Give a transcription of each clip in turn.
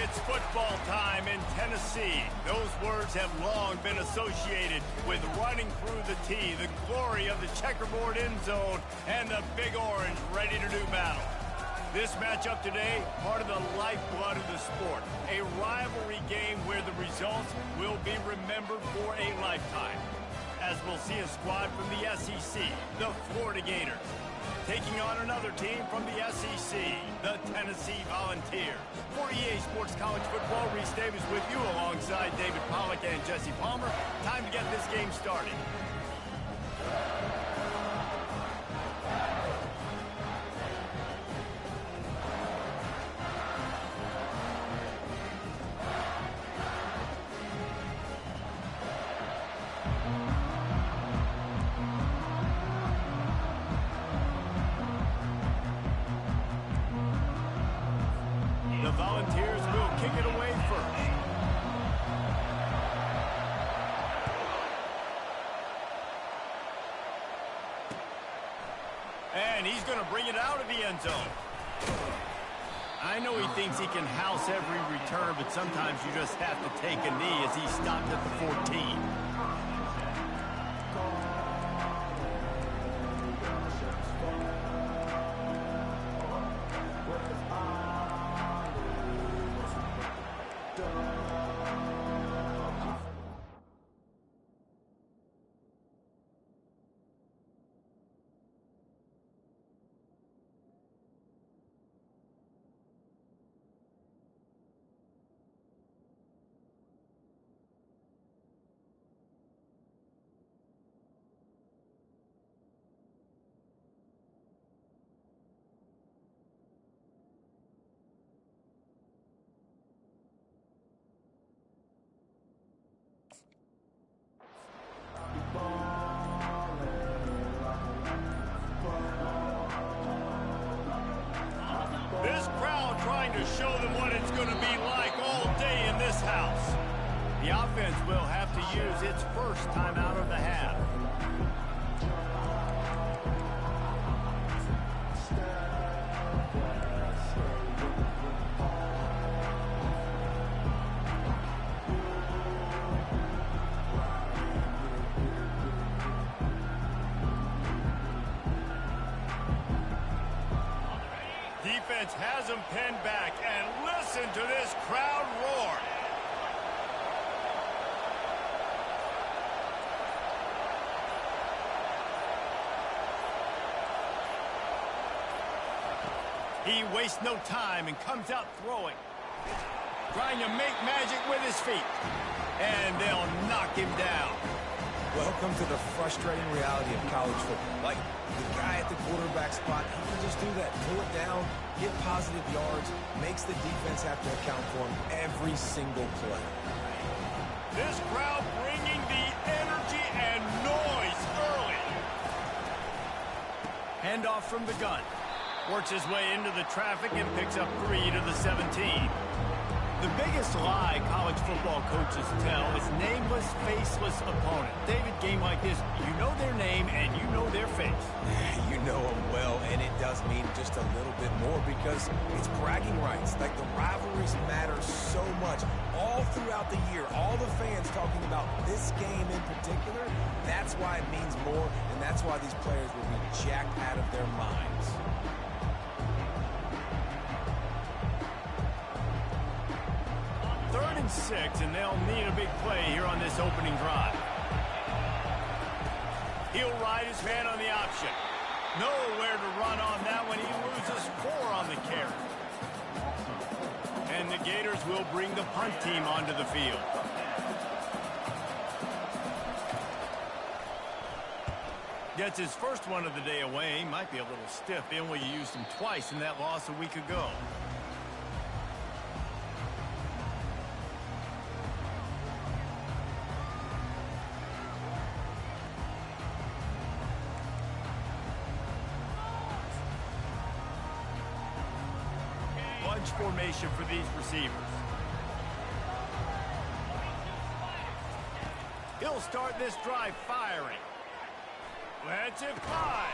It's football time in Tennessee. Those words have long been associated with running through the tee, the glory of the checkerboard end zone, and the Big Orange ready to do battle. This matchup today, part of the lifeblood of the sport. A rivalry game where the results will be remembered for a lifetime. As we'll see a squad from the SEC, the Florida Gators, taking on another team from the SEC, the Tennessee Volunteers. For EA Sports College Football, Reese Davis with you alongside David Pollack and Jesse Palmer. Time to get this game started. The Volunteers will kick it away first. And he's going to bring it out of the end zone. I know he thinks he can house every return, but sometimes you just have to take a knee as he stopped at the 14. This crowd trying to show them what it's going to be like all day in this house. The offense will have to use its first timeout of the half. Defense has him pinned back, and listen to this crowd roar. He wastes no time and comes out throwing. Trying to make magic with his feet. And they'll knock him down. Welcome to the frustrating reality of college football. Like, the guy at the quarterback spot, he can just do that. Pull it down, get positive yards, makes the defense have to account for him every single play. This crowd bringing the energy and noise early. Handoff from the gun. Works his way into the traffic and picks up 3 to the 17. The biggest lie college football coaches tell is nameless, faceless opponent. David, game like this, you know their name and you know their face. You know them well, and it does mean just a little bit more because it's bragging rights. Like, the rivalries matter so much all throughout the year. All the fans talking about this game in particular, that's why it means more, and that's why these players will be jacked out of their minds. Third and 6, and they'll need a big play here on this opening drive. He'll ride his man on the option. Nowhere to run on that one. He loses 4 on the carry. And the Gators will bring the punt team onto the field. Gets his first one of the day away. Might be a little stiff in where you used him twice in that loss a week ago. Bunch formation for these receivers. He'll start this drive firing. Let's it fly.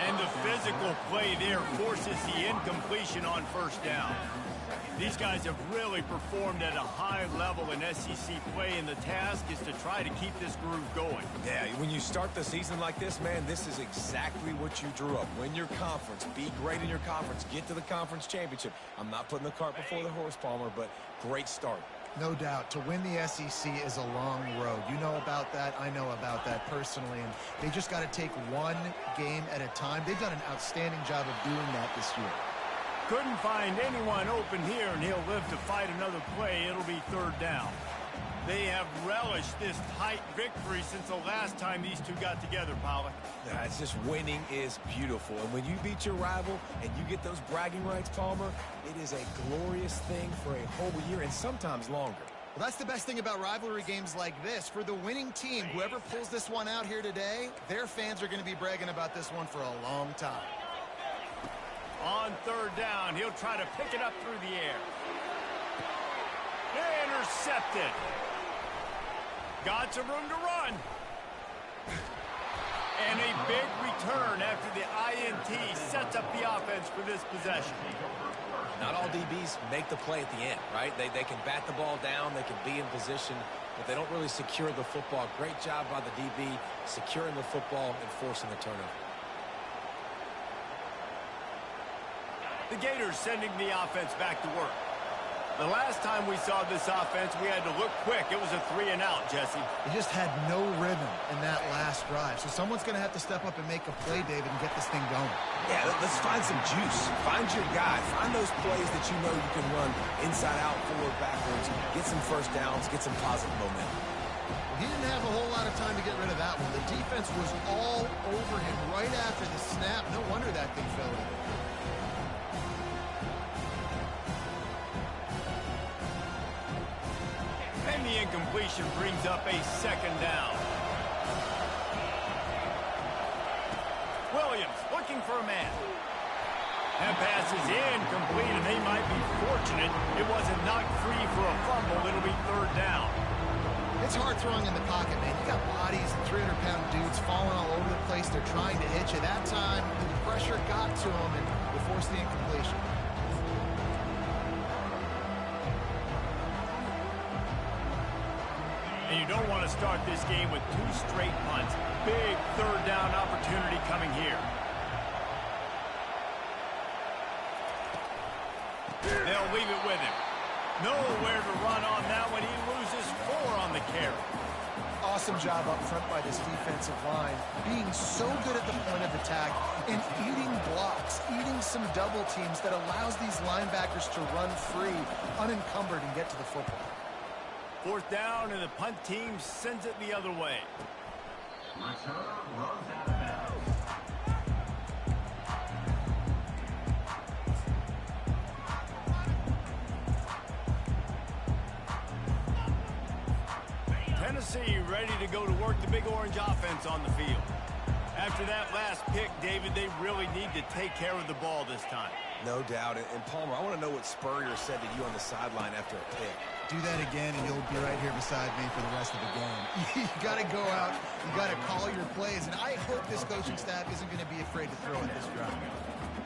And the physical play there forces the incompletion on first down. These guys have really performed at a high level in SEC play, and the task is to try to keep this groove going. Yeah, when you start the season like this, man, this is exactly what you drew up. Win your conference, be great in your conference, get to the conference championship. I'm not putting the cart before the horse, Palmer, but great start. No doubt. To win the SEC is a long road. You know about that. I know about that personally. And they just got to take one game at a time. They've done an outstanding job of doing that this year. Couldn't find anyone open here, and he'll live to fight another play. It'll be third down. They have relished this tight victory since the last time these two got together, Pollock. Yeah, it's just winning is beautiful. And when you beat your rival and you get those bragging rights, Palmer, it is a glorious thing for a whole year and sometimes longer. Well, that's the best thing about rivalry games like this. For the winning team, whoever pulls this one out here today, their fans are going to be bragging about this one for a long time. On third down, he'll try to pick it up through the air. Intercepted. Got some room to run. And a big return after the INT sets up the offense for this possession. Not all DBs make the play at the end, right? They can bat the ball down, they can be in position, but they don't really secure the football. Great job by the DB securing the football and forcing the turnover. The Gators sending the offense back to work. The last time we saw this offense, we had to look quick. It was a 3-and-out, Jesse. They just had no rhythm in that last drive. So someone's going to have to step up and make a play, David, and get this thing going. Yeah, let's find some juice. Find your guy. Find those plays that you know you can run inside out, forward, backwards. Get some first downs. Get some positive momentum. Well, he didn't have a whole lot of time to get rid of that one. The defense was all over him right after the snap. No wonder that thing fell in. And the incompletion brings up a second down. Williams looking for a man. That pass is incomplete, and they might be fortunate it wasn't knocked free for a fumble. It'll be third down. It's hard throwing in the pocket, man. You got bodies and 300-pound dudes falling all over the place. They're trying to hit you. That time, the pressure got to them, and they forced the incompletion. And you don't want to start this game with two straight punts. Big third down opportunity coming here. They'll leave it with him. Nowhere to run on that one. He loses 4 on the carry. Awesome job up front by this defensive line, being so good at the point of attack and eating blocks, eating some double teams that allows these linebackers to run free, unencumbered, and get to the football. Fourth down, and the punt team sends it the other way. Tennessee ready to go to work the Big Orange offense on the field. After that last pick, David, they really need to take care of the ball this time. No doubt. And Palmer, I want to know what Spurrier said to you on the sideline after a pick. Do that again, and you'll be right here beside me for the rest of the game. You got to go out. You got to call your plays, and I hope this coaching staff isn't going to be afraid to throw at this drive.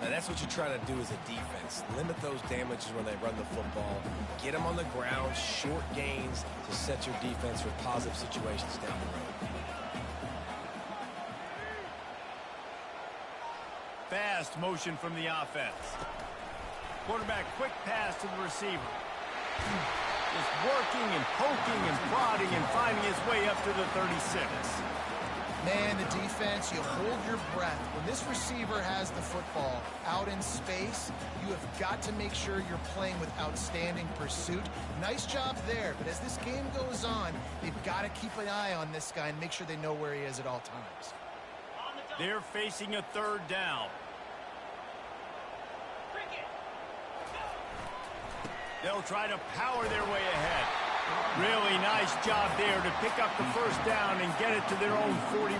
Now, that's what you try to do as a defense. Limit those damages when they run the football. Get them on the ground, short gains to set your defense for positive situations down the road. Fast motion from the offense. Quarterback quick pass to the receiver. Just working and poking and prodding and finding his way up to the 36. Man, the defense, you hold your breath. When this receiver has the football out in space, you have got to make sure you're playing with outstanding pursuit. Nice job there, but as this game goes on, they've got to keep an eye on this guy and make sure they know where he is at all times. They're facing a third down. They'll try to power their way ahead. Really nice job there to pick up the first down and get it to their own 41.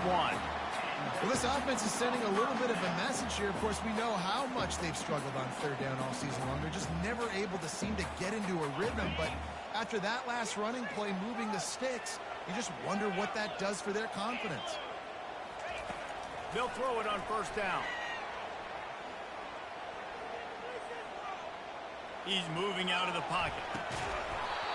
Well, this offense is sending a little bit of a message here. Of course, we know how much they've struggled on third down all season long. They're just never able to seem to get into a rhythm. But after that last running play, moving the sticks, you just wonder what that does for their confidence. They'll throw it on first down. He's moving out of the pocket.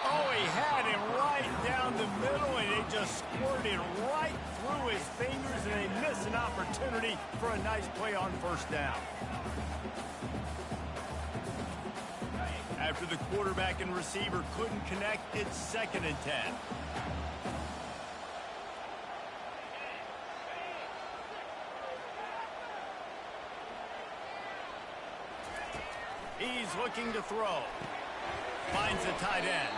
Oh, he had him right down the middle, and it just squirted right through his fingers, and they missed an opportunity for a nice play on first down. After the quarterback and receiver couldn't connect, it's 2nd and 10. He's looking to throw. Finds a tight end.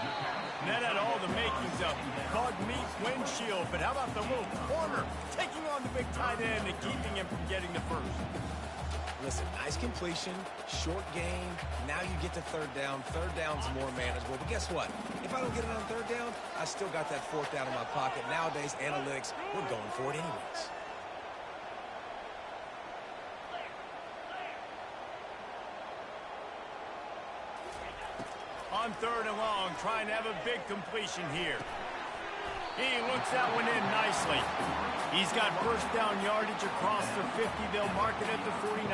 That had all the makings of bug meat windshield, but how about the little corner taking on the big tight end and keeping him from getting the first? Listen, nice completion, short game. Now you get to third down. Third down's more manageable. But guess what? If I don't get it on third down, I still got that fourth down in my pocket. Nowadays, analytics, we're going for it anyways. On 3rd and long, trying to have a big completion here. He looks that one in nicely. He's got first down yardage across the 50. They'll mark it at the 49.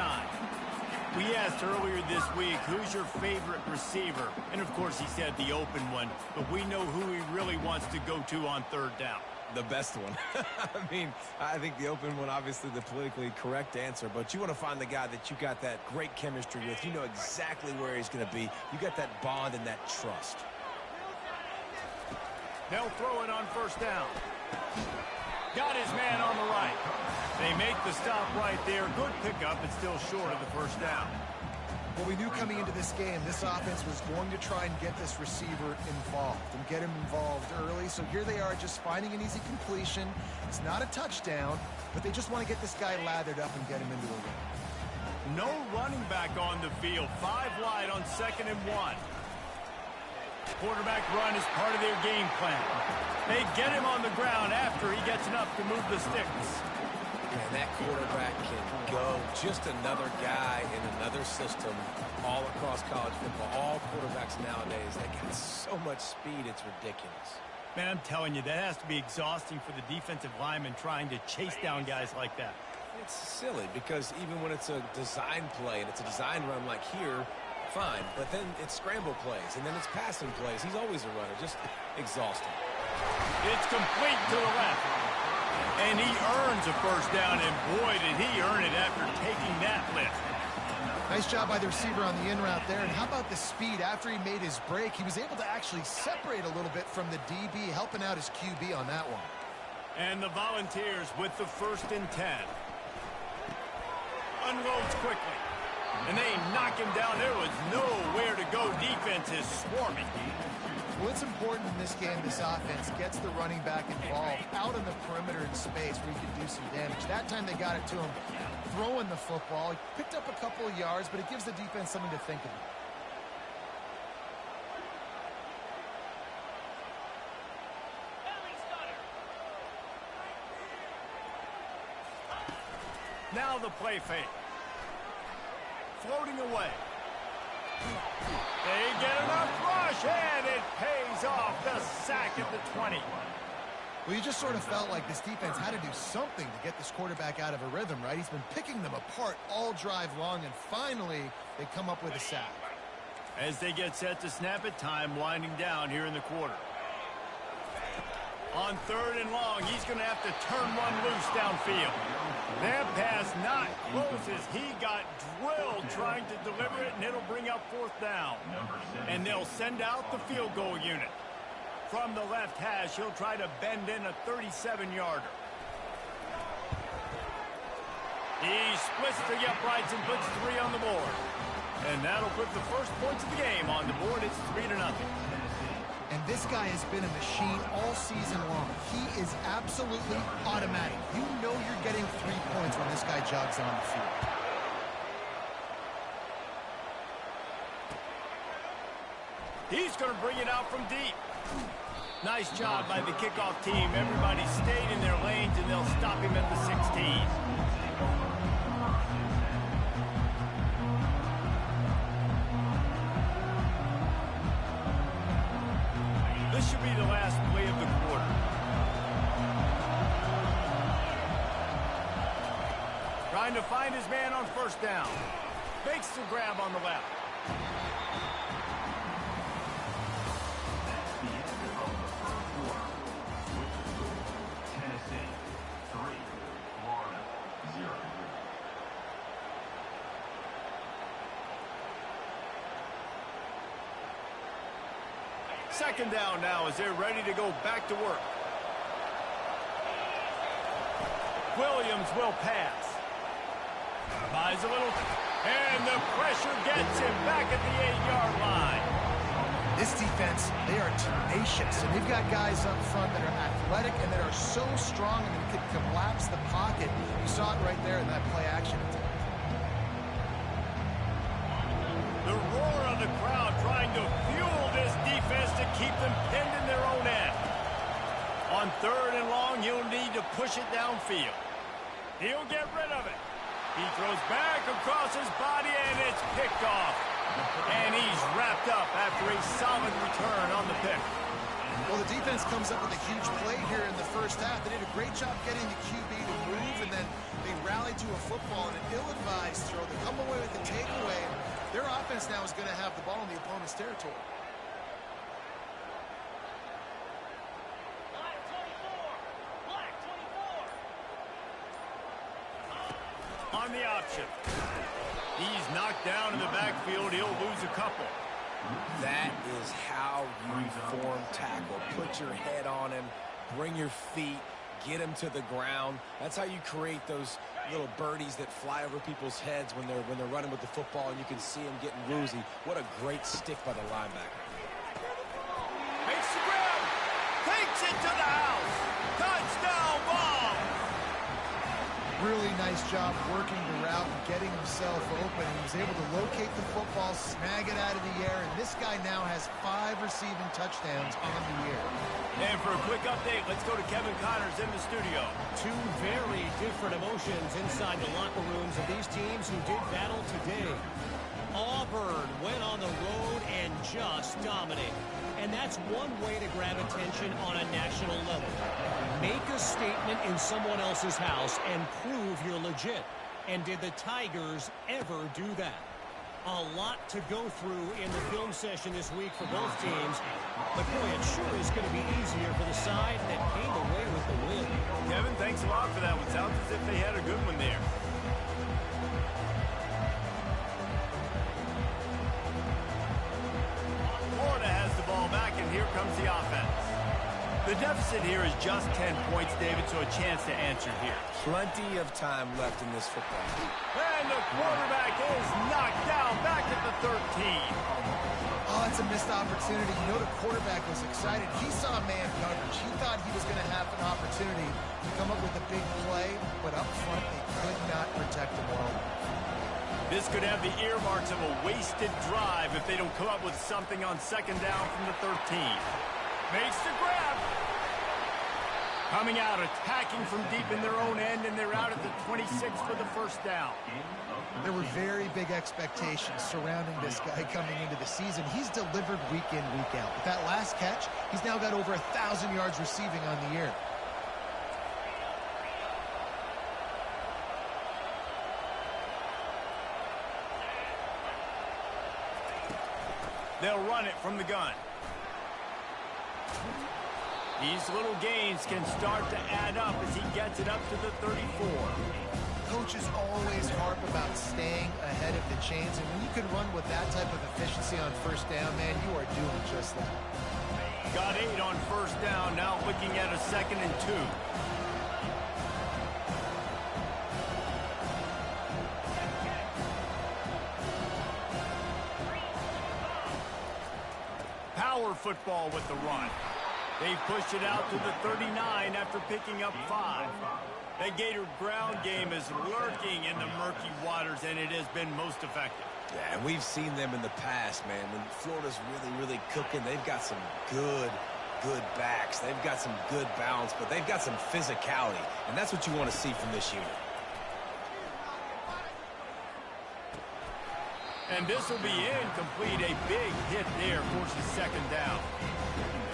We asked earlier this week, who's your favorite receiver? And, of course, he said the open one. But we know who he really wants to go to on 3rd down. The best one. I think the open one, obviously the politically correct answer, but you want to find the guy that you got that great chemistry with. You know exactly where he's going to be. You got that bond and that trust. They'll throw it on first down. Got his man on the right. They make the stop right there. Good pickup, but still short of the first down. Well, we knew coming into this game, this offense was going to try and get this receiver involved and get him involved early. So here they are just finding an easy completion. It's not a touchdown, but they just want to get this guy lathered up and get him into a win. No running back on the field. 5 wide on 2nd and 1. Quarterback run is part of their game plan. They get him on the ground after he gets enough to move the sticks. And that quarterback can go. Just another guy in another system all across college football. All quarterbacks nowadays, they got so much speed, it's ridiculous. Man, I'm telling you, that has to be exhausting for the defensive lineman trying to chase down guys like that. It's silly because even when it's a design play and it's a design run like here, fine. But then it's scramble plays and then it's passing plays. He's always a runner. Just exhausting. It's complete to the left. And he earns a first down, and boy, did he earn it after taking that lift. Nice job by the receiver on the in route there. And how about the speed? After he made his break, he was able to actually separate a little bit from the DB, helping out his QB on that one. And the Volunteers with the 1st and 10. Unloads quickly. And they knock him down. There was nowhere to go. Defense is swarming. Well, it's important in this game, this offense gets the running back involved out on the perimeter in space where he can do some damage. That time they got it to him throwing the football. He picked up a couple of yards, but it gives the defense something to think about. Now the play fake. Floating away. They get enough rush, and it pays off. The sack at the 20. Well, you just sort of felt like this defense had to do something to get this quarterback out of a rhythm, right? He's been picking them apart all drive long, and finally they come up with a sack. As they get set to snap it, time winding down here in the quarter. On 3rd and long, he's going to have to turn one loose downfield. That pass not close as he got drilled trying to deliver it, and it'll bring up 4th down. And they'll send out the field goal unit. From the left hash, he'll try to bend in a 37-yarder. He splits the uprights and puts 3 on the board. And that'll put the first points of the game on the board. It's 3-0. And this guy has been a machine all season long. He is absolutely automatic. You know you're getting 3 points when this guy jogs on the field. He's going to bring it out from deep. Nice job by the kickoff team. Everybody stayed in their lanes, and they'll stop him at the 16. This should be the last play of the quarter. trying to find his man on first down. Makes the grab on the left. Second down now as they're ready to go back to work. Williams will pass. Buys a little, and the pressure gets him back at the 8-yard line. This defense, they are tenacious, and they've got guys up front that are athletic and that are so strong and can collapse the pocket. You saw it right there in that play action attempt. The roar of the crowd trying to fuel this defense to keep them pinned in their own end. On third and long, he'll need to push it downfield. He'll get rid of it. He throws back across his body, and it's picked off. And he's wrapped up after a solid return on the pick. Well, the defense comes up with a huge play here in the first half. They did a great job getting the QB to move, and then they rallied to a football and an ill-advised throw. They come away with the takeaway. Their offense now is going to have the ball in the opponent's territory. On the option. He's knocked down in the backfield. He'll lose a couple. That is how you form tackle. Put your head on him, bring your feet, get him to the ground. That's how you create those little birdies that fly over people's heads when they're running with the football, and you can see him getting woozy. What a great stick by the linebacker. Makes the grab. Takes it to the house. Touchdown ball. Really nice job working the route and getting himself open. He was able to locate the football, snag it out of the air, and this guy now has 5 receiving touchdowns on the year. And for a quick update, let's go to Kevin Connors in the studio. Two very different emotions inside the locker rooms of these teams who did battle today. Auburn went on the road and just dominated. And that's one way to grab attention on a national level. Make a statement in someone else's house and prove you're legit. And did the Tigers ever do that? A lot to go through in the film session this week for both teams. But boy, it sure is going to be easier for the side that came away with the win. Kevin, thanks a lot for that one. Sounds as if they had a good one there. Florida has the ball back, and here comes the offense. The deficit here is just 10 points, David, so a chance to answer here. Plenty of time left in this football. And the quarterback is knocked down back at the 13. Oh, it's a missed opportunity. You know the quarterback was excited. He saw man coverage. He thought he was going to have an opportunity to come up with a big play, but up front they could not protect him well. This could have the earmarks of a wasted drive if they don't come up with something on second down from the 13. Makes the grab. Coming out, attacking from deep in their own end, and they're out at the 26 for the first down. There were very big expectations surrounding this guy coming into the season. He's delivered week in, week out. With that last catch, he's now got over 1,000 yards receiving on the year. They'll run it from the gun. These little gains can start to add up as he gets it up to the 34. Coaches always harp about staying ahead of the chains, and when you can run with that type of efficiency on first down, man, you are doing just that. Got 8 on first down, now looking at a 2nd and 2. Power football with the run. They pushed it out to the 39 after picking up 5. That Gator ground game is lurking in the murky waters, and it has been most effective. Yeah, and we've seen them in the past, man. When Florida's really cooking, they've got some good backs. They've got some good balance, but they've got some physicality, and that's what you want to see from this unit. And this will be incomplete. A big hit there forces second down.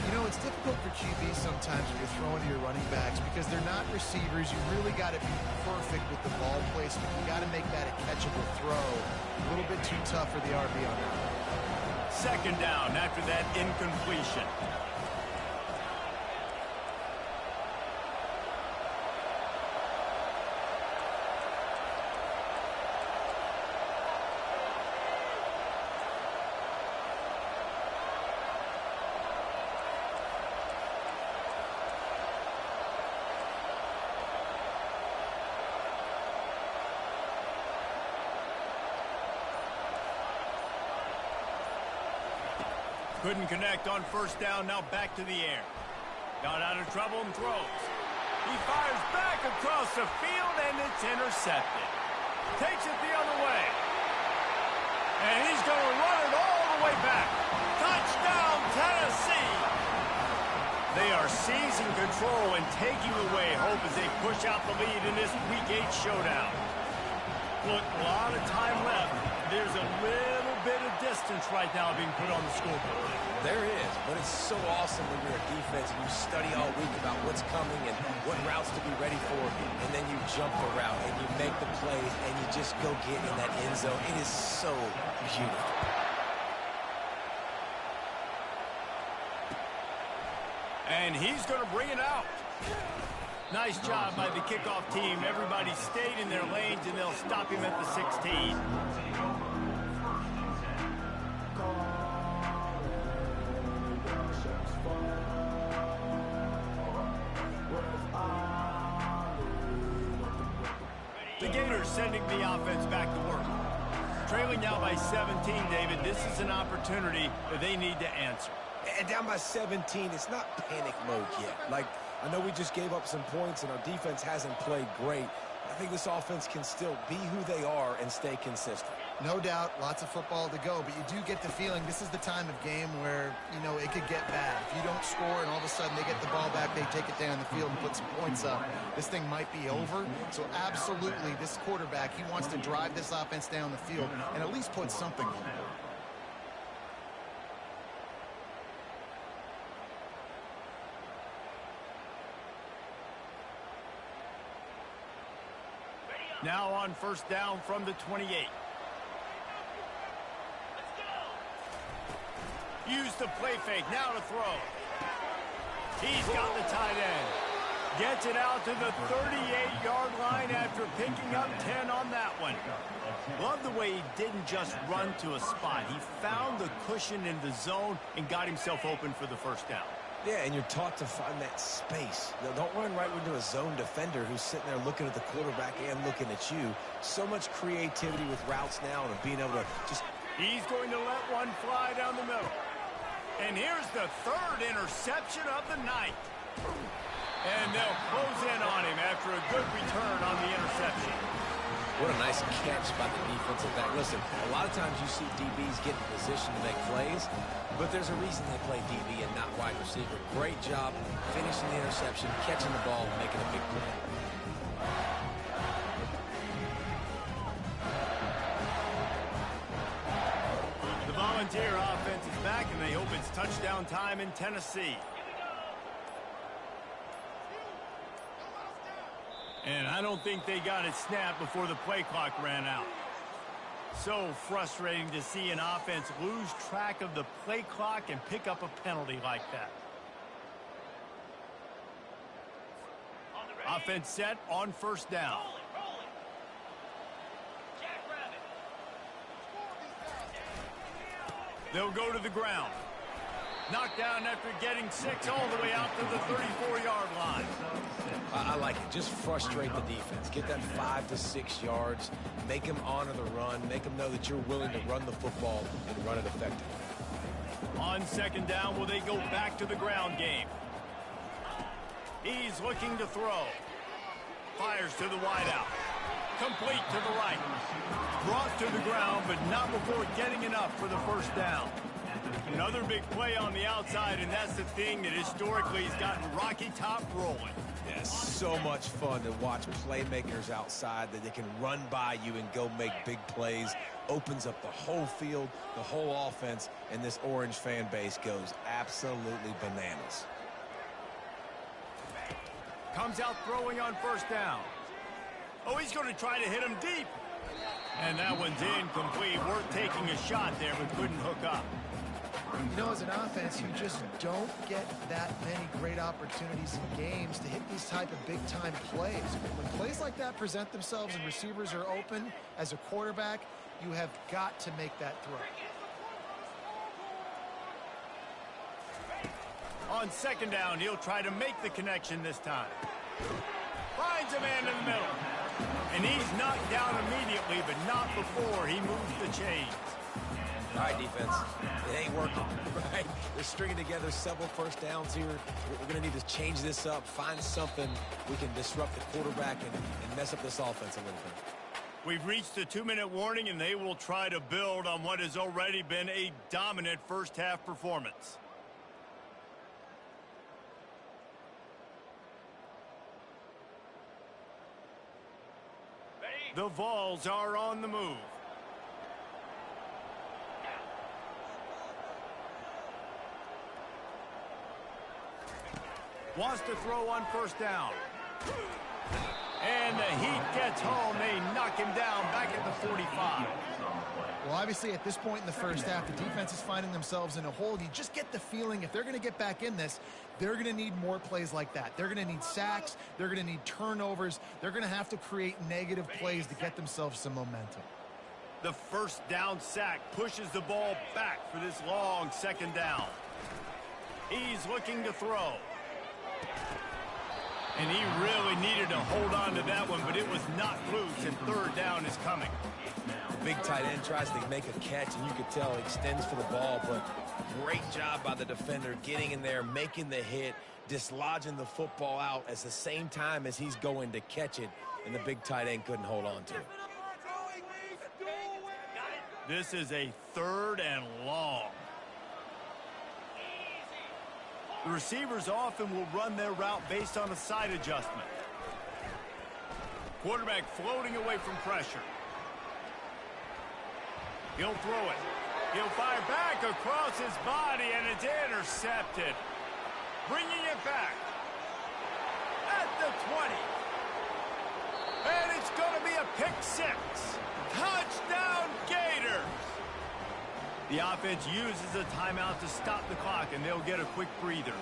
You know, it's difficult for QBs sometimes when you're throwing to your running backs because they're not receivers. You really got to be perfect with the ball placement. You got to make that a catchable throw. A little bit too tough for the RB on that. Second down after that incompletion. Couldn't connect on first down, now back to the air. Got out of trouble and throws. He fires back across the field, and it's intercepted. Takes it the other way. And he's going to run it all the way back. Touchdown, Tennessee! They are seizing control and taking away hope as they push out the lead in this Week 8 showdown. Look, a lot of time left. There's a little bit of distance right now being put on the scoreboard. There is, but it's so awesome when you're a defense and you study all week about what's coming and what routes to be ready for, and then you jump the route and you make the plays and you just go get in that end zone. It is so beautiful. And he's going to bring it out. Nice job by the kickoff team. Everybody stayed in their lanes, and they'll stop him at the 16. The Gators sending the offense back to work. Trailing now by 17, David. This is an opportunity that they need to answer. And down by 17, it's not panic mode yet. Like, I know we just gave up some points and our defense hasn't played great. I think this offense can still be who they are and stay consistent. No doubt, lots of football to go, but you do get the feeling this is the time of game where, you know, it could get bad. If you don't score and all of a sudden they get the ball back, they take it down the field and put some points up, this thing might be over. So absolutely, this quarterback, he wants to drive this offense down the field and at least put something on it. Now on first down from the 28. Use the play fake, now to throw. He's got the tight end. Gets it out to the 38-yard line after picking up 10 on that one. Love the way he didn't just run to a spot. He found the cushion in the zone and got himself open for the first down. Yeah, and you're taught to find that space. Now, don't run right into a zone defender who's sitting there looking at the quarterback and looking at you. So much creativity with routes now and being able to just... He's going to let one fly down the middle. And here's the third interception of the night. And they'll close in on him after a good return on the interception. What a nice catch by the defensive back. Listen, a lot of times you see DBs get in position to make plays, but there's a reason they play DB and not wide receiver. Great job finishing the interception, catching the ball, making a big play. The Volunteer offense is back, and they hope it's touchdown time in Tennessee. And I don't think they got it snapped before the play clock ran out. So frustrating to see an offense lose track of the play clock and pick up a penalty like that. Offense set on first down. They'll go to the ground. Knocked down after getting 6 all the way out to the 34-yard line. I like it. Just frustrate the defense. Get that 5 to 6 yards. Make them honor the run. Make them know that you're willing to run the football and run it effectively. On second down, will they go back to the ground game? He's looking to throw. Fires to the wideout. Complete to the right. Brought to the ground, but not before getting enough for the first down. Another big play on the outside, and that's the thing that historically has gotten Rocky Top rolling. Yeah, so much fun to watch playmakers outside that they can run by you and go make big plays. Opens up the whole field, the whole offense, and this Orange fan base goes absolutely bananas. Comes out throwing on first down. Oh, he's going to try to hit him deep. And that one's incomplete. Worth taking a shot there, but couldn't hook up. You know, as an offense, you just don't get that many great opportunities in games to hit these type of big-time plays. When plays like that present themselves and receivers are open, as a quarterback, you have got to make that throw. On second down, he'll try to make the connection this time. Finds a man in the middle. And he's knocked down immediately, but not before he moves the chains. All right, defense. It ain't working, right? They're stringing together several first downs here. We're going to need to change this up, find something we can disrupt the quarterback and mess up this offense a little bit. We've reached the 2-minute warning, and they will try to build on what has already been a dominant first-half performance. The Vols are on the move. Wants to throw on first down. And the heat gets home. They knock him down back at the 45. Well, obviously, at this point in the first half, the defense is finding themselves in a hole. You just get the feeling if they're going to get back in this, they're going to need more plays like that. They're going to need sacks. They're going to need turnovers. They're going to have to create negative plays to get themselves some momentum. The first down sack pushes the ball back for this long second down. He's looking to throw. And he really needed to hold on to that one, but it was not loose, and third down is coming. Big tight end tries to make a catch, and you could tell he extends for the ball, but great job by the defender getting in there, making the hit, dislodging the football out at the same time as he's going to catch it, and the big tight end couldn't hold on to it. This is a third and long. The receivers often will run their route based on a side adjustment. Quarterback floating away from pressure. He'll throw it. He'll fire back across his body, and it's intercepted. Bringing it back at the 20. And it's going to be a pick six. Touchdown, Gators! The offense uses a timeout to stop the clock, and they'll get a quick breather.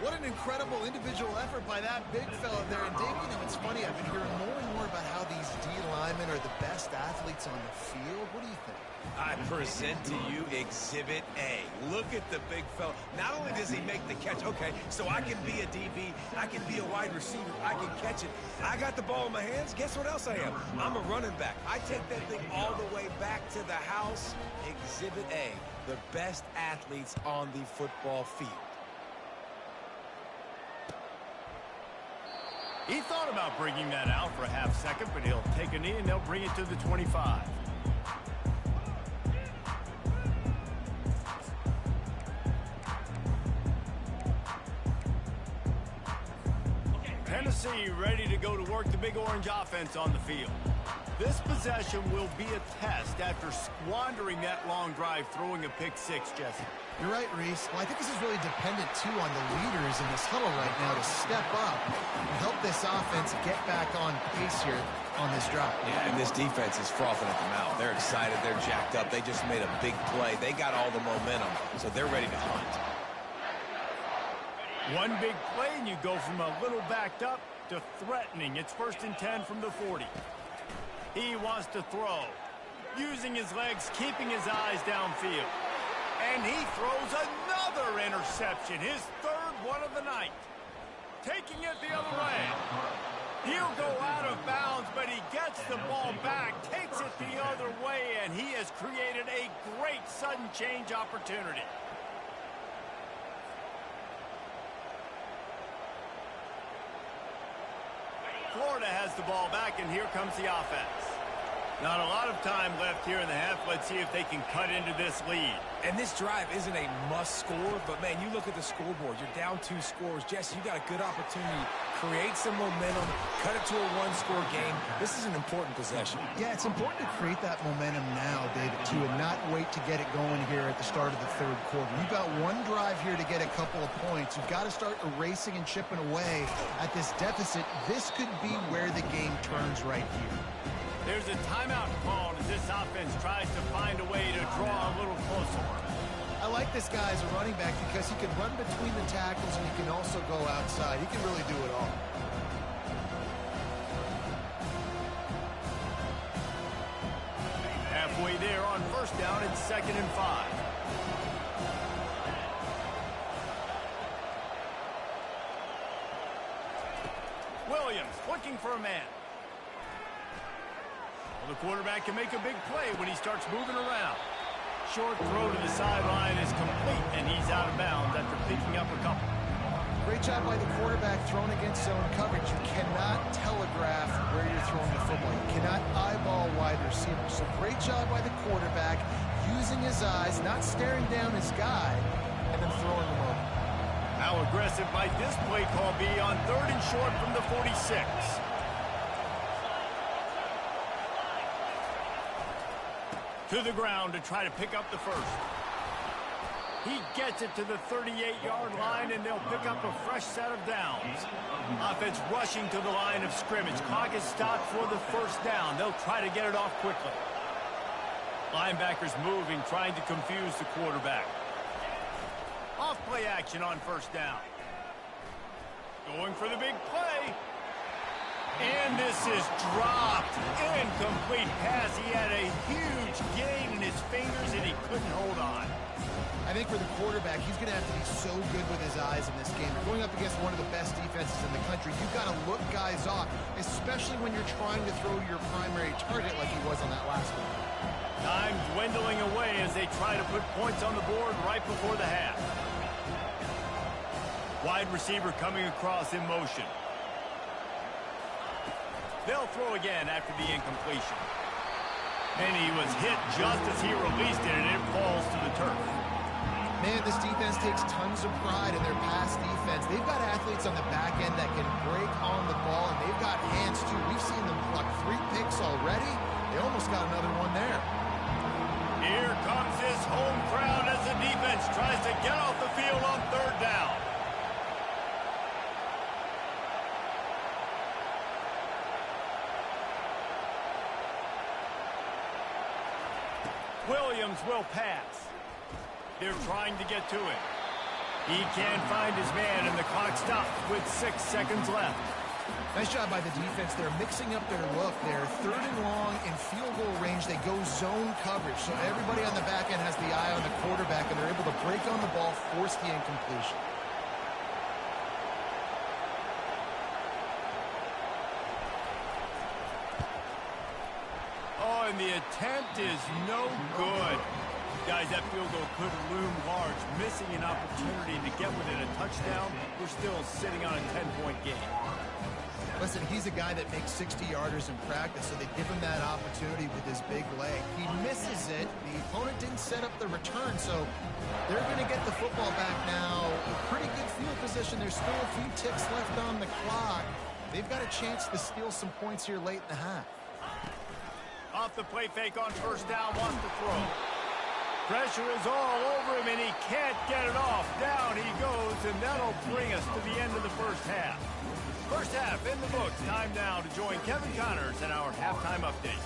What an incredible individual effort by that big fella there. And Dave, you know, it's funny, I've been hearing more and more about how these D linemen are the best athletes on the field. What do you think? I present to you Exhibit A. Look at the big fella. Not only does he make the catch, okay, so I can be a DB, I can be a wide receiver, I can catch it. I got the ball in my hands. Guess what else I am? I'm a running back. I take that thing all the way back to the house. Exhibit A, the best athletes on the football field. He thought about bringing that out for a half second, but he'll take a knee and they'll bring it to the 25. Tennessee ready to go to work the Big Orange offense on the field. This possession will be a test after squandering that long drive, throwing a pick six, Jesse. You're right, Reese. Well, I think this is really dependent, too, on the leaders in this huddle right now to step up and help this offense get back on pace here on this drive. Yeah, and this defense is frothing at the mouth. They're excited. They're jacked up. They just made a big play. They got all the momentum, so they're ready to hunt. One big play, and you go from a little backed up to threatening. It's 1st and 10 from the 40. He wants to throw, using his legs, keeping his eyes downfield. And he throws another interception, his third one of the night. Taking it the other way. He'll go out of bounds, but he gets the ball back, takes it the other way, and he has created a great sudden change opportunity. Florida has the ball back, and here comes the offense. Not a lot of time left here in the half. Let's see if they can cut into this lead. And this drive isn't a must score, but, man, you look at the scoreboard. You're down 2 scores. Jesse, you got a good opportunity. Create some momentum. Cut it to a 1-score game. This is an important possession. Yeah, it's important to create that momentum now, David, too, and not wait to get it going here at the start of the third quarter. You've got one drive here to get a couple of points. You've got to start erasing and chipping away at this deficit. This could be where the game turns right here. There's a timeout called as this offense tries to find a way to draw a little closer. I like this guy as a running back because he can run between the tackles and he can also go outside. He can really do it all. Halfway there on first down, it's 2nd and 5. Williams looking for a man. Well, the quarterback can make a big play when he starts moving around. Short throw to the sideline is complete, and he's out of bounds after picking up a couple. Great job by the quarterback throwing against zone coverage. You cannot telegraph where you're throwing the football. You cannot eyeball wide receivers. So great job by the quarterback using his eyes, not staring down his guy, and then throwing him over. How aggressive might this play call be on 3rd and short from the 46? To the ground to try to pick up the first. He gets it to the 38-yard line, and they'll pick up a fresh set of downs. Offense rushing to the line of scrimmage. Clock is stopped for the first down. They'll try to get it off quickly. Linebackers moving, trying to confuse the quarterback. Off play action on first down. Going for the big play. And this is dropped. Incomplete pass. He had a huge gain in his fingers, and he couldn't hold on. I think for the quarterback, he's going to have to be so good with his eyes in this game. You're going up against one of the best defenses in the country. You've got to look guys off, especially when you're trying to throw your primary target like he was on that last one. Time dwindling away as they try to put points on the board right before the half. Wide receiver coming across in motion. They'll throw again after the incompletion. And he was hit just as he released it, and it falls to the turf. Man, this defense takes tons of pride in their pass defense. They've got athletes on the back end that can break on the ball, and they've got hands, too. We've seen them pluck 3 picks already. They almost got another one there. Here comes his home crowd as the defense tries to get off the field on 3rd down. Williams will pass. They're trying to get to him. He can't find his man, and the clock stops with 6 seconds left. Nice job by the defense. They're mixing up their look. They're 3rd and long in field goal range. They go zone coverage, so everybody on the back end has the eye on the quarterback, and they're able to break on the ball, force the incompletion. Oh, and the attempt is no good. Guys, that field goal could loom large. Missing an opportunity to get within a touchdown. We're still sitting on a 10-point game. Listen, he's a guy that makes 60-yarders in practice, so they give him that opportunity with his big leg. He misses it. The opponent didn't set up the return, so they're going to get the football back now. A pretty good field position. There's still a few ticks left on the clock. They've got a chance to steal some points here late in the half. Off the play fake on first down, wants to throw. Pressure is all over him, and he can't get it off. Down he goes, and that'll bring us to the end of the first half. First half in the books. Time now to join Kevin Connors in our halftime update.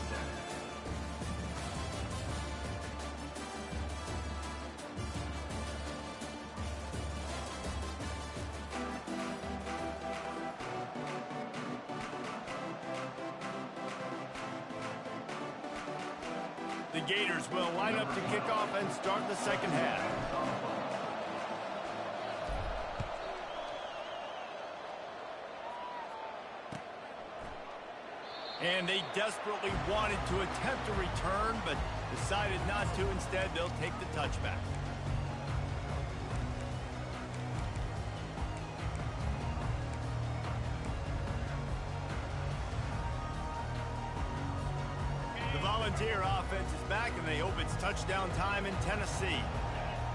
The Gators will line up to kick off and start the second half. And they desperately wanted to attempt a return, but decided not to. Instead, they'll take the touchback. The Frontier offense is back, and they hope it's touchdown time in Tennessee.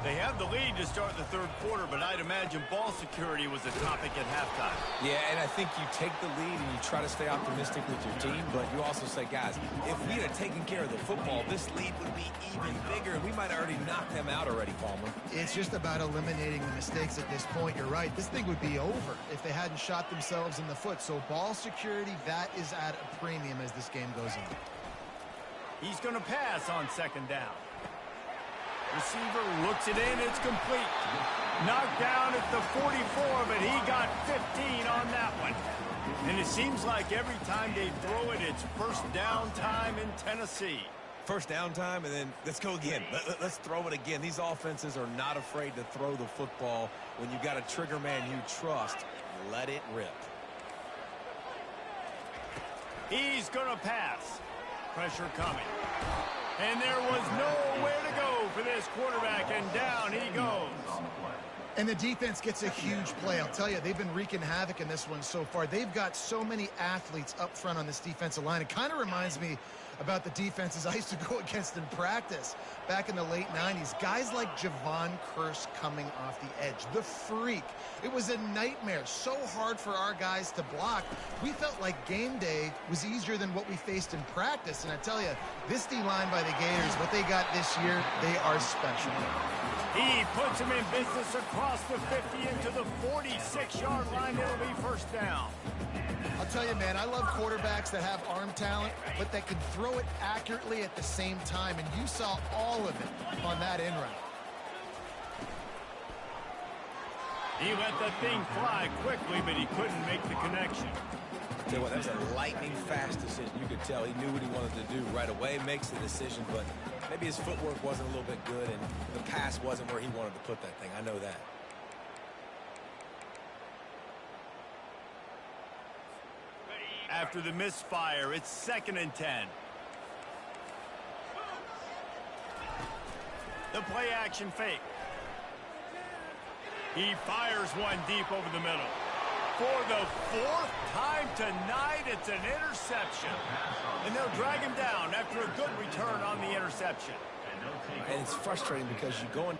They have the lead to start the third quarter, but I'd imagine ball security was a topic at halftime. Yeah, and I think you take the lead and you try to stay optimistic with your team, but you also say, guys, if we had taken care of the football, this lead would be even bigger, and we might have already knocked them out already, Palmer. It's just about eliminating the mistakes at this point. You're right. This thing would be over if they hadn't shot themselves in the foot. So ball security, that is at a premium as this game goes on. He's going to pass on second down. Receiver looks it in. It's complete. Knocked down at the 44, but he got 15 on that one. And it seems like every time they throw it, it's first down time in Tennessee. First down time, and then let's go again. Let's throw it again. These offenses are not afraid to throw the football. When you've got a trigger man you trust, let it rip. He's going to pass. Pressure coming. And there was nowhere to go for this quarterback, and down he goes. And the defense gets a huge play. I'll tell you, they've been wreaking havoc in this one so far. They've got so many athletes up front on this defensive line. It kind of reminds me about the defenses I used to go against in practice back in the late 90s. Guys like Javon Curse coming off the edge. The freak. It was a nightmare. So hard for our guys to block. We felt like game day was easier than what we faced in practice. And I tell you, this D-line by the Gators, what they got this year, they are special. He puts him in business across the 50 into the 46-yard line. It'll be first down. I'll tell you, man, I love quarterbacks that have arm talent, but that can throw it accurately at the same time, and you saw all of it on that in run. He let that thing fly quickly, but he couldn't make the connection. I'll tell you what, that was a lightning-fast decision. You could tell he knew what he wanted to do right away, makes the decision, but maybe his footwork wasn't a little bit good, and the pass wasn't where he wanted to put that thing. I know that. After the misfire, it's 2nd and 10. The play action fake. He fires one deep over the middle. For the 4th time tonight, it's an interception. And they'll drag him down after a good return on the interception. And it's frustrating because you go in.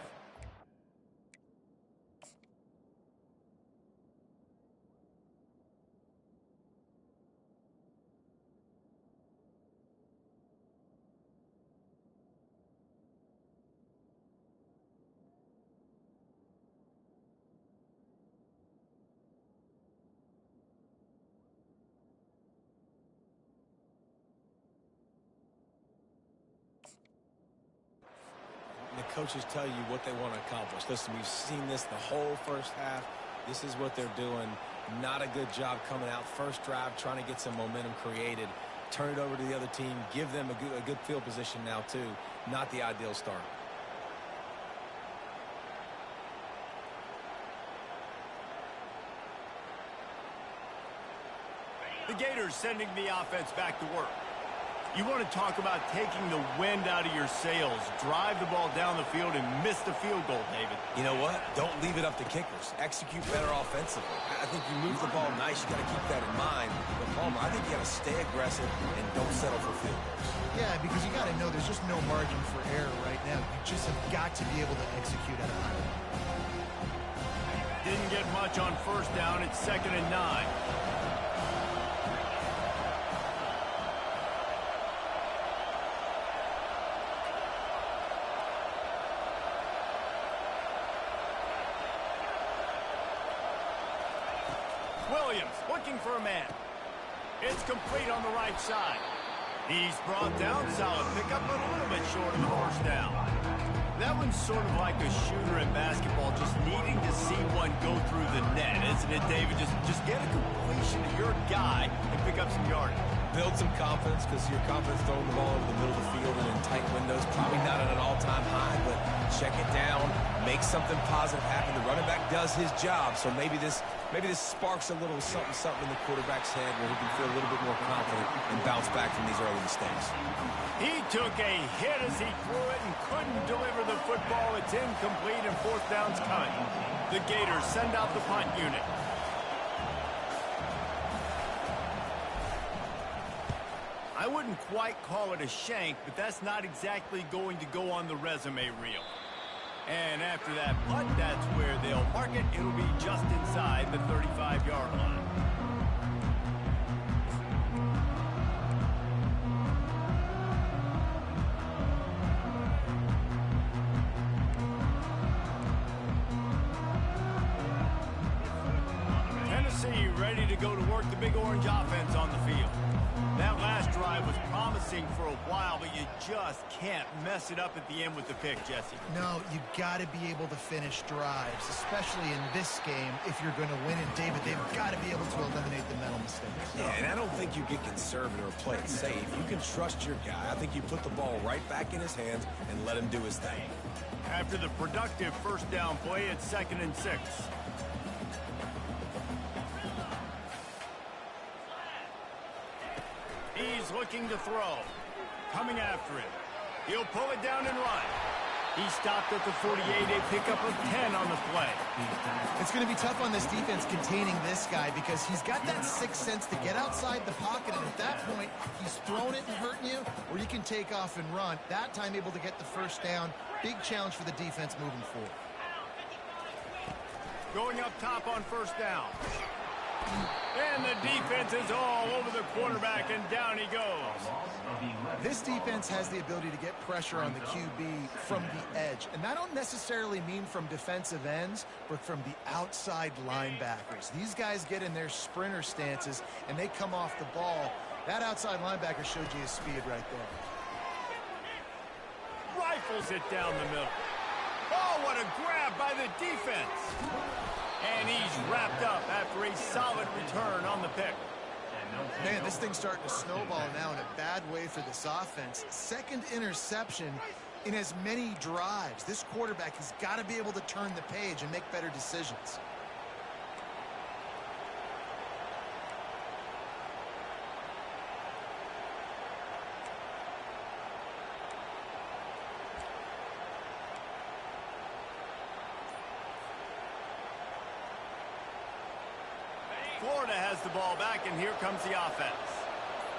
The coaches tell you what they want to accomplish. Listen, we've seen this the whole first half. This is what they're doing. Not a good job coming out first drive, trying to get some momentum created. Turn it over to the other team. Give them a good field position now, too. Not the ideal start. The Gators sending the offense back to work. You want to talk about taking the wind out of your sails. Drive the ball down the field and miss the field goal, David. You know what? Don't leave it up to kickers. Execute better offensively. I think you move the ball nice. You got to keep that in mind. But Palmer, I think you got to stay aggressive and don't settle for field goals. Yeah, because you got to know there's just no margin for error right now. You just have got to be able to execute at a high level. Didn't get much on first down. It's 2nd and 9. Williams looking for a man. It's complete on the right side. He's brought down. Solid pickup, but a little bit short of the first down. That one's sort of like a shooter in basketball, just needing to see one go through the net, isn't it, David? Just get a completion to your guy and pick up some yardage. Build some confidence, because your confidence throwing the ball over the middle of the field and in tight windows, probably not at an all-time high, but check it down, make something positive happen. The running back does his job, so maybe this sparks a little something in the quarterback's head where he can feel a little bit more confident and bounce back from these early mistakes. He took a hit as he threw it and couldn't deliver the football. It's incomplete and 4th down's coming. The Gators send out the punt unit. I wouldn't wouldn't quite call it a shank, but that's not exactly going to go on the resume reel. And after that punt, that's where they'll mark it. It'll be just inside the 35-yard line. Tennessee ready to go to work the Big Orange offense on the field. That last drive was promising for a while, but you just can't mess it up at the end with the pick, Jesse. No, you got to be able to finish drives, especially in this game. If you're going to win it, David, they've got to be able to eliminate the mental mistakes. Yeah, and I don't think you get conservative or play it safe. You can trust your guy. I think you put the ball right back in his hands and let him do his thing. After the productive first down play, it's 2nd and 6. He's looking to throw. Coming after it. He'll pull it down and run. He stopped at the 48, a pickup of 10 on the play. It's going to be tough on this defense containing this guy because he's got that sixth sense to get outside the pocket, and at that point, he's thrown it and hurting you, or you can take off and run. That time able to get the first down. Big challenge for the defense moving forward. Going up top on first down. And the defense is all over the quarterback, and down he goes. This defense has the ability to get pressure on the QB from the edge. And that don't necessarily mean from defensive ends, but from the outside linebackers. These guys get in their sprinter stances, and they come off the ball. That outside linebacker showed you his speed right there. Rifles it down the middle. Oh, what a grab by the defense. And he's wrapped up after a solid return on the pick. Man, this thing's starting to snowball now in a bad way for this offense. Second interception in as many drives. This quarterback has got to be able to turn the page and make better decisions. Florida has the ball back, and here comes the offense.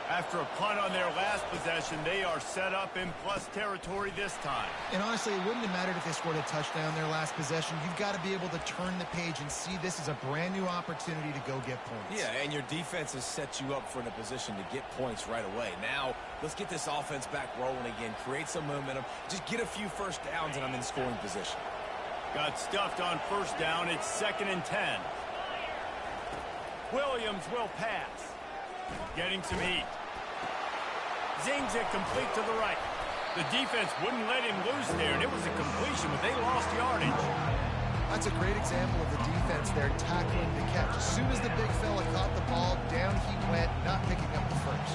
After a punt on their last possession, they are set up in plus territory this time. And honestly, it wouldn't have mattered if they scored a touchdown their last possession. You've got to be able to turn the page and see this as a brand new opportunity to go get points. Yeah, and your defense has set you up for in a position to get points right away. Now, let's get this offense back rolling again, create some momentum, just get a few first downs, and I'm in scoring position. Got stuffed on first down. It's 2nd and 10. Williams will pass. Getting some heat. Zings it complete to the right. The defense wouldn't let him loose there, and it was a completion, but they lost yardage. That's a great example of the defense there tackling the catch. As soon as the big fella caught the ball, down he went, not picking up the first.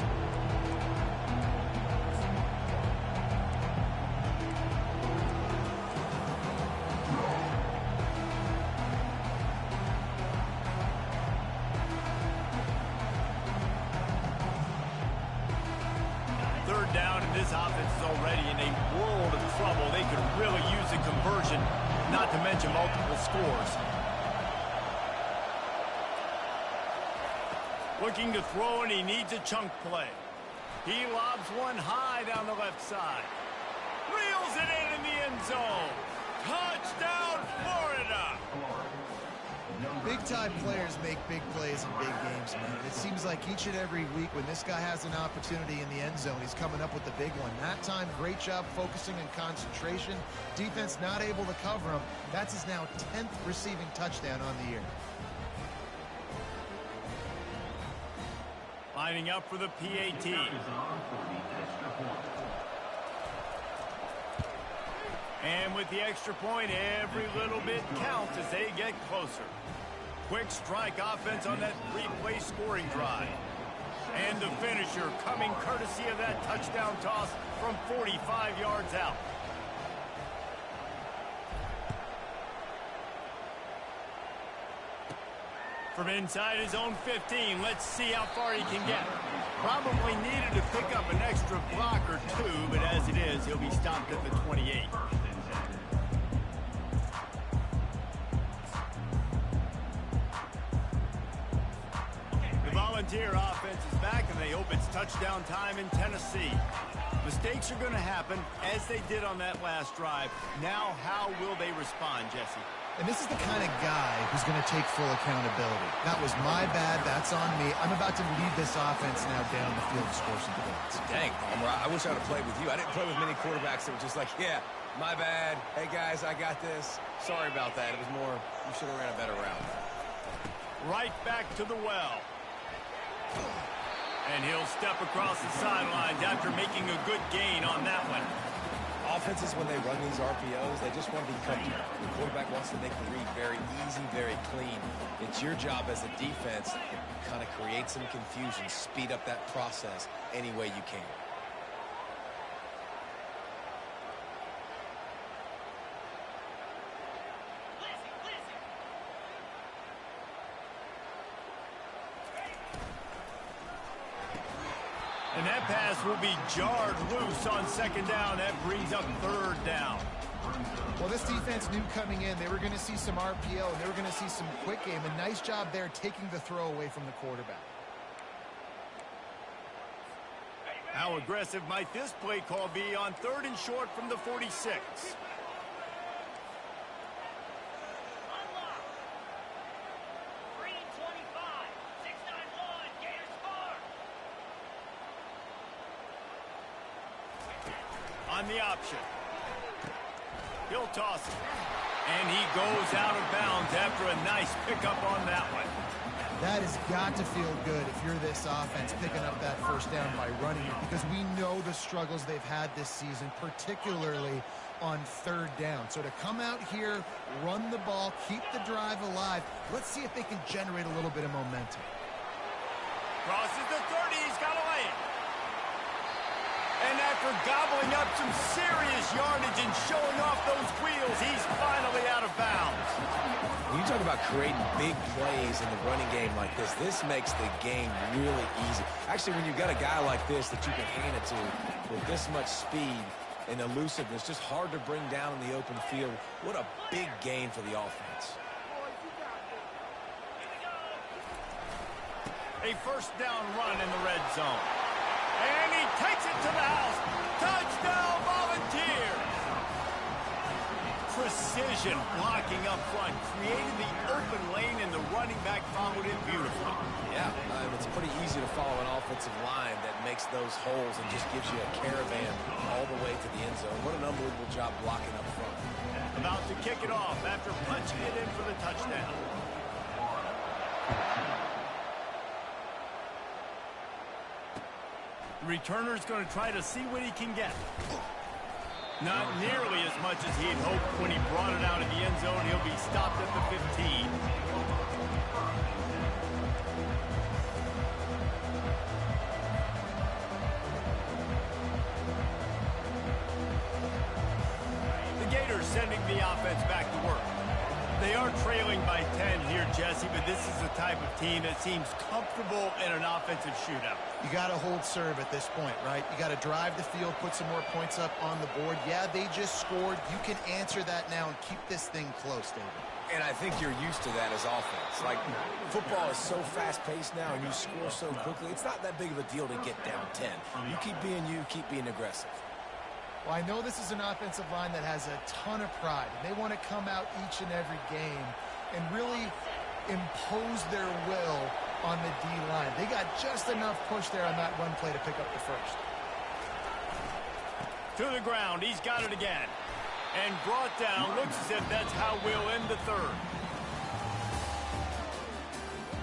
Third down, and this offense is already in a world of trouble. They could really use a conversion, not to mention multiple scores. Looking to throw, and he needs a chunk play. He lobs one high down the left side. Reels it in the end zone. Touchdown, Florida! Big-time players make big plays in big games, man. It seems like each and every week when this guy has an opportunity in the end zone, he's coming up with the big one. That time, great job focusing and concentration. Defense not able to cover him. That's his now 10th receiving touchdown on the year. Lining up for the PAT. And with the extra point, every little bit counts as they get closer. Quick strike offense on that three-play scoring drive. And the finisher coming courtesy of that touchdown toss from 45 yards out. From inside his own 15, let's see how far he can get. Probably needed to pick up an extra block or two, but as it is, he'll be stopped at the 28. Volunteer offense is back, and they hope it's touchdown time in Tennessee. Mistakes are going to happen, as they did on that last drive. Now, how will they respond, Jesse? And this is the kind of guy who's going to take full accountability. That was my bad. That's on me. I'm about to lead this offense now down the field to score some points. Dang, Palmer, I wish I would have played with you. I didn't play with many quarterbacks that were just like, yeah, my bad. Hey, guys, I got this. Sorry about that. It was more, you should have ran a better route. Right back to the well. And he'll step across the sidelines after making a good gain on that one. Offenses, when they run these RPOs, they just want to be comfortable. The quarterback wants to make the read very easy, very clean. It's your job as a defense to kind of create some confusion, speed up that process any way you can. And that pass will be jarred loose on second down. That brings up third down. Well, this defense knew coming in they were going to see some RPO, and they were going to see some quick game. A nice job there taking the throw away from the quarterback. How aggressive might this play call be on 3rd and short from the 46? On the option. He'll toss it. And he goes out of bounds after a nice pickup on that one. That has got to feel good if you're this offense picking up that first down by running it, because we know the struggles they've had this season, particularly on 3rd down. So to come out here, run the ball, keep the drive alive, let's see if they can generate a little bit of momentum. Crosses the 30, he's got to lay it. And after gobbling up some serious yardage and showing off those wheels, he's finally out of bounds. When you talk about creating big plays in the running game like this makes the game really easy. Actually, when you've got a guy like this that you can hand it to with this much speed and elusiveness, just hard to bring down in the open field, what a big gain for the offense. A first down run in the red zone. And he takes it to the house. Touchdown, Volunteers! Precision blocking up front, created the open lane, and the running back followed it beautifully. Yeah, it's pretty easy to follow an offensive line that makes those holes and just gives you a caravan all the way to the end zone. What an unbelievable job blocking up front. About to kick it off after punching it in for the touchdown. The returner's going to try to see what he can get. Not nearly as much as he'd hoped when he brought it out of the end zone. He'll be stopped at the 15. The Gators sending the offense back to work. They are trailing by 10 here, Jesse, but this is the type of team that seems comfortable in an offensive shootout. You got to hold serve at this point, right? You got to drive the field, put some more points up on the board. Yeah, they just scored. You can answer that now and keep this thing close, David. And I think you're used to that as offense. Like, football is so fast-paced now and you score so quickly, it's not that big of a deal to get down 10. You keep being you, keep being aggressive. Well, I know this is an offensive line that has a ton of pride. They want to come out each and every game and really impose their will on the D-line. They got just enough push there on that run play to pick up the first. To the ground, he's got it again. And brought down, looks as if that's how we'll end the third.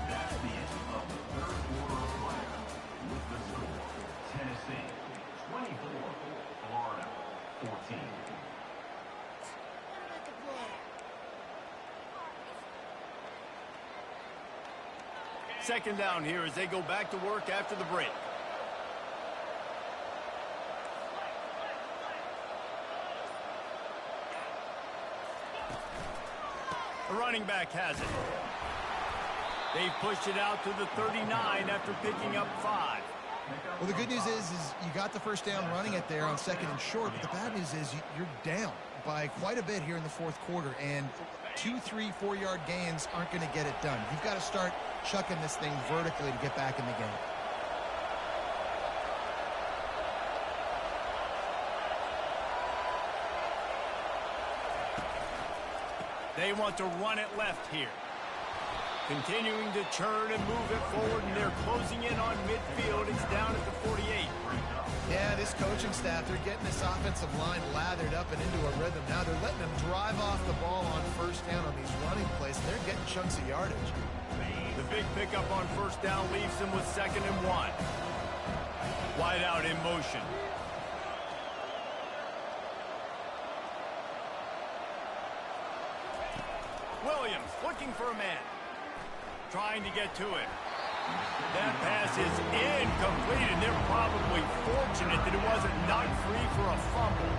That's the end of the third quarter of play. With the score, Tennessee 24, Florida 14. Second down here as they go back to work after the break. The running back has it. They've pushed it out to the 39 after picking up 5. Well, the good news is you got the first down running it there on 2nd and short, but the bad news is you're down. by quite a bit here in the fourth quarter, and 2, 3, 4-yard gains aren't going to get it done. You've got to start chucking this thing vertically to get back in the game. They want to run it left here. Continuing to churn and move it forward, and they're closing in on midfield. It's down at the 48. Yeah, this coaching staff, they're getting this offensive line lathered up and into a rhythm. Now they're letting them drive off the ball on first down on these running plays. They're getting chunks of yardage. The big pickup on first down leaves them with 2nd and 1. Wide out in motion. Williams looking for a man. Trying to get to it. That pass is incomplete, and they're probably fortunate that it wasn't knocked free for a fumble.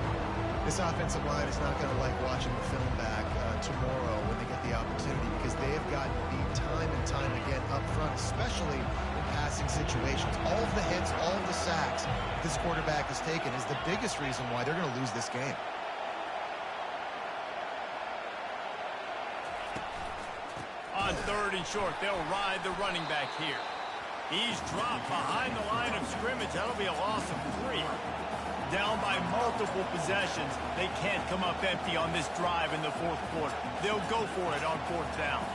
This offensive line is not going to like watching the film back tomorrow when they get the opportunity, because they have gotten beat time and time again up front, especially in passing situations. All of the hits, all of the sacks this quarterback has taken is the biggest reason why they're going to lose this game. On 3rd and short, they'll ride the running back here. He's dropped behind the line of scrimmage. That'll be a loss of 3. Down by multiple possessions. They can't come up empty on this drive in the fourth quarter. They'll go for it on 4th down.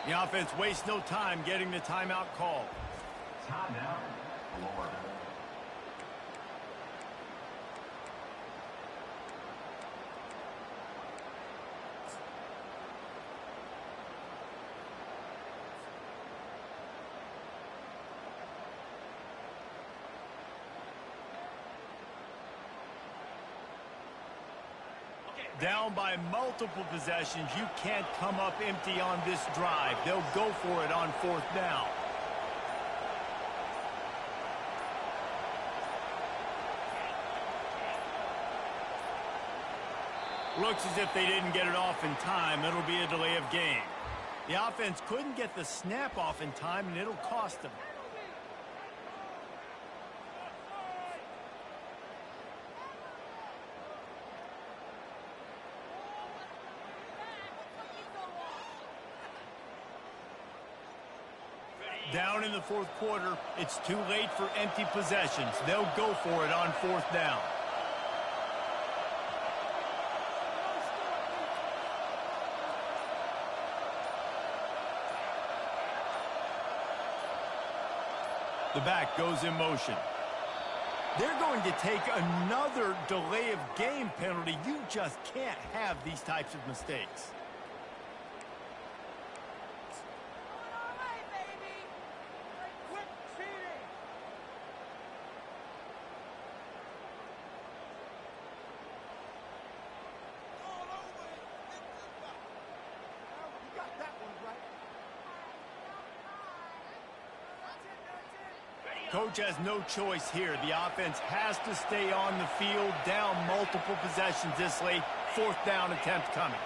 The offense wastes no time getting the timeout call. Timeout, Florida. Down by multiple possessions. You can't come up empty on this drive. They'll go for it on 4th down. Looks as if they didn't get it off in time. It'll be a delay of game. The offense couldn't get the snap off in time, and it'll cost them. Down in the fourth quarter, it's too late for empty possessions. They'll go for it on 4th down. The back goes in motion. They're going to take another delay of game penalty. You just can't have these types of mistakes. Coach has no choice here. The offense has to stay on the field, down multiple possessions this late. 4th down attempt coming.